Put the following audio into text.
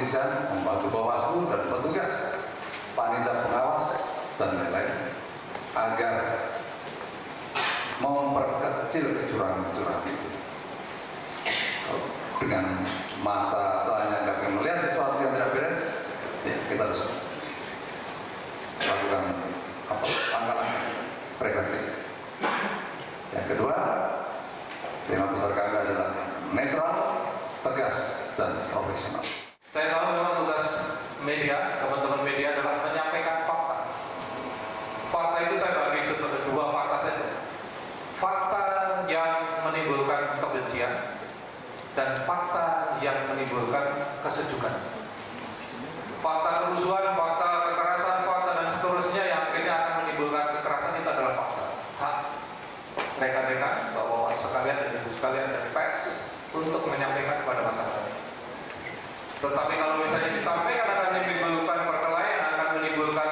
kepolisian, membantu Bawaslu dan petugas panitia pengawas dan lain-lain agar memperkecil kecurangan-kecurangan itu. Dengan mata telanjang kaki melihat sesuatu yang tidak beres, ya kita harus lakukan langkah-langkah preventif. Yang kedua, tema besar kami adalah netral, tegas, dan profesional. Saya tahu memang tugas media, teman-teman media adalah menyampaikan fakta. Fakta itu saya bagi sebagai dua fakta saja. Fakta yang menimbulkan kebencian dan fakta yang menimbulkan kesejukan. Fakta kerusuhan, fakta kekerasan, fakta dan seterusnya yang akhirnya akan menimbulkan kekerasan itu adalah fakta. Hak rekan-rekan, bapak sekalian dan ibu sekalian dari pers untuk menyampaikan kepada masyarakat. Tetapi kalau misalnya disampaikan akan menimbulkan perkelahian, akan menimbulkan